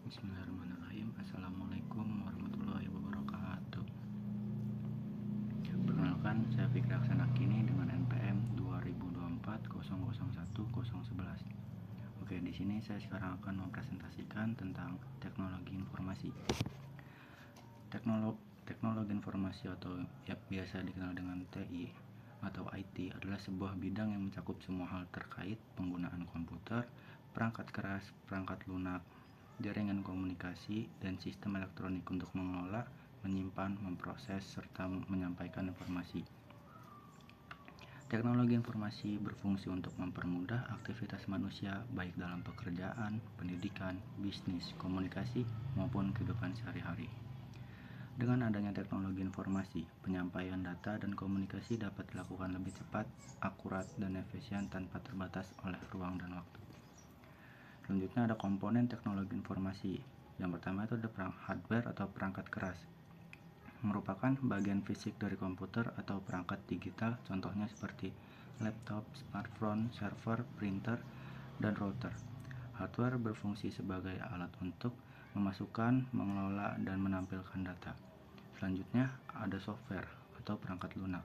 Bismillahirrahmanirrahim. Assalamualaikum warahmatullahi wabarakatuh. Perkenalkan, saya Fikri Aksana Kini dengan NPM 2024001011. Oke, di sini saya sekarang akan mempresentasikan tentang teknologi informasi. Teknologi informasi atau yang biasa dikenal dengan TI atau IT adalah sebuah bidang yang mencakup semua hal terkait penggunaan komputer, perangkat keras, perangkat lunak, jaringan komunikasi, dan sistem elektronik untuk mengelola, menyimpan, memproses, serta menyampaikan informasi. Teknologi informasi berfungsi untuk mempermudah aktivitas manusia baik dalam pekerjaan, pendidikan, bisnis, komunikasi, maupun kehidupan sehari-hari. Dengan adanya teknologi informasi, penyampaian data dan komunikasi dapat dilakukan lebih cepat, akurat, dan efisien tanpa terbatas oleh ruang dan waktu. Selanjutnya ada komponen teknologi informasi. Yang pertama itu ada hardware atau perangkat keras. Merupakan bagian fisik dari komputer atau perangkat digital, contohnya seperti laptop, smartphone, server, printer, dan router. Hardware berfungsi sebagai alat untuk memasukkan, mengelola, dan menampilkan data. Selanjutnya ada software atau perangkat lunak.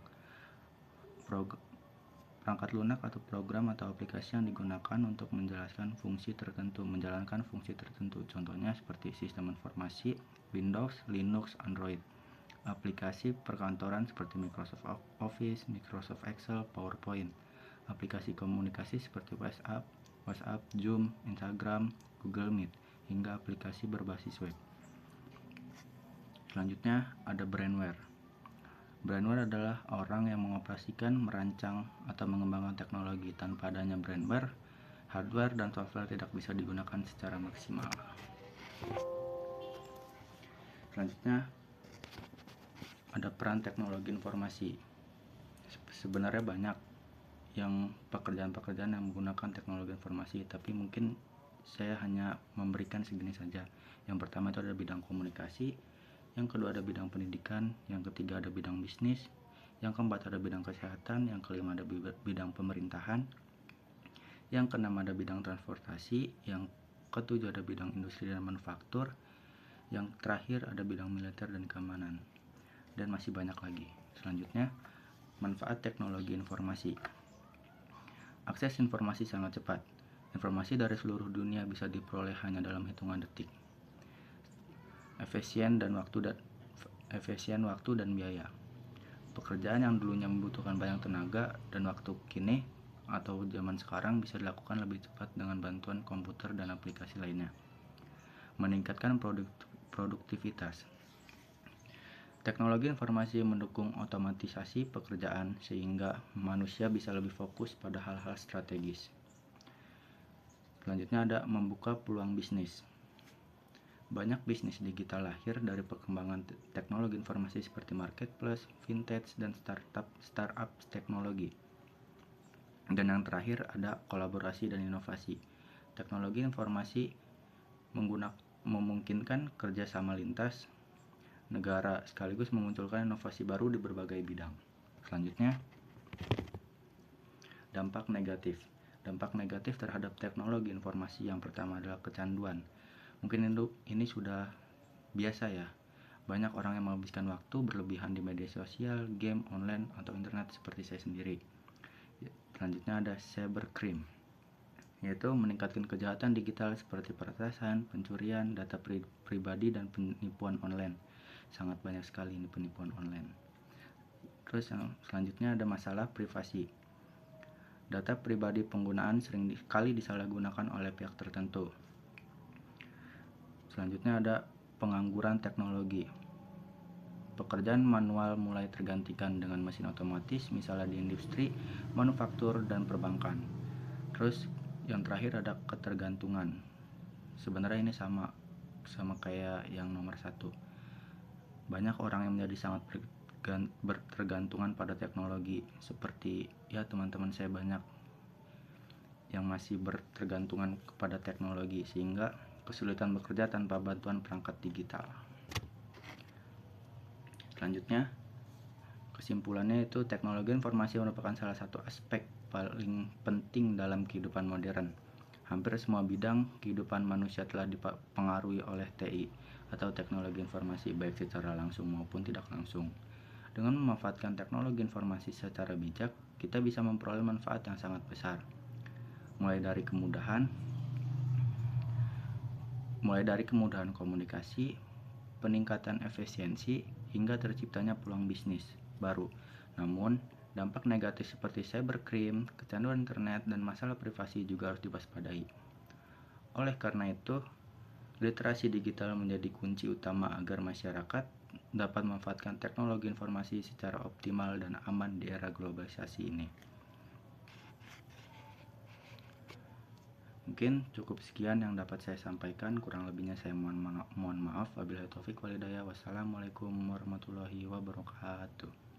Perangkat lunak atau program atau aplikasi yang digunakan untuk menjalankan fungsi tertentu. Contohnya seperti sistem informasi, Windows, Linux, Android. Aplikasi perkantoran seperti Microsoft Office, Microsoft Excel, PowerPoint. Aplikasi komunikasi seperti WhatsApp, Zoom, Instagram, Google Meet, hingga aplikasi berbasis web. Selanjutnya ada brandware. Brandware adalah orang yang mengoperasikan, merancang, atau mengembangkan teknologi. Tanpa adanya brandware, hardware dan software tidak bisa digunakan secara maksimal. Selanjutnya ada peran teknologi informasi. Sebenarnya banyak yang pekerjaan-pekerjaan yang menggunakan teknologi informasi, tapi mungkin saya hanya memberikan segini saja. Yang pertama itu ada bidang komunikasi, yang kedua ada bidang pendidikan, yang ketiga ada bidang bisnis, yang keempat ada bidang kesehatan, yang kelima ada bidang pemerintahan, yang keenam ada bidang transportasi, yang ketujuh ada bidang industri dan manufaktur, yang terakhir ada bidang militer dan keamanan, dan masih banyak lagi. Selanjutnya, manfaat teknologi informasi. Akses informasi sangat cepat. Informasi dari seluruh dunia bisa diperoleh hanya dalam hitungan detik. Efisien waktu dan biaya. Pekerjaan yang dulunya membutuhkan banyak tenaga dan waktu kini atau zaman sekarang bisa dilakukan lebih cepat dengan bantuan komputer dan aplikasi lainnya. Meningkatkan produktivitas. Teknologi informasi mendukung otomatisasi pekerjaan sehingga manusia bisa lebih fokus pada hal-hal strategis. Selanjutnya ada membuka peluang bisnis. Banyak bisnis digital lahir dari perkembangan teknologi informasi seperti marketplace, fintech, dan startup teknologi. Dan yang terakhir ada kolaborasi dan inovasi. Teknologi informasi memungkinkan kerjasama lintas negara sekaligus memunculkan inovasi baru di berbagai bidang. Selanjutnya, dampak negatif. Dampak negatif terhadap teknologi informasi yang pertama adalah kecanduan. Mungkin ini sudah biasa ya. Banyak orang yang menghabiskan waktu berlebihan di media sosial, game, online, atau internet seperti saya sendiri. Selanjutnya ada cybercrime, yaitu meningkatkan kejahatan digital seperti peretasan, pencurian, data pribadi, dan penipuan online. Sangat banyak sekali ini penipuan online. Terus yang selanjutnya ada masalah privasi. Data pribadi penggunaan sering kali disalahgunakan oleh pihak tertentu. Selanjutnya ada pengangguran teknologi. Pekerjaan manual mulai tergantikan dengan mesin otomatis, misalnya di industri, manufaktur, dan perbankan. Terus yang terakhir ada ketergantungan. Sebenarnya ini sama kayak yang nomor 1. Banyak orang yang menjadi sangat bertergantungan pada teknologi, seperti ya teman-teman saya banyak yang masih bertergantungan kepada teknologi sehingga kesulitan bekerja tanpa bantuan perangkat digital. Selanjutnya, kesimpulannya itu teknologi informasi merupakan salah satu aspek paling penting dalam kehidupan modern. Hampir semua bidang kehidupan manusia telah dipengaruhi oleh TI atau teknologi informasi, baik secara langsung maupun tidak langsung. Dengan memanfaatkan teknologi informasi secara bijak, kita bisa memperoleh manfaat yang sangat besar. Mulai dari kemudahan komunikasi, peningkatan efisiensi, hingga terciptanya peluang bisnis baru. Namun, dampak negatif seperti cybercrime, kecanduan internet, dan masalah privasi juga harus diwaspadai. Oleh karena itu, literasi digital menjadi kunci utama agar masyarakat dapat memanfaatkan teknologi informasi secara optimal dan aman di era globalisasi ini. Mungkin cukup sekian yang dapat saya sampaikan, kurang lebihnya saya mohon maaf. Wabillahi taufik walhidayah. Wassalamualaikum warahmatullahi wabarakatuh.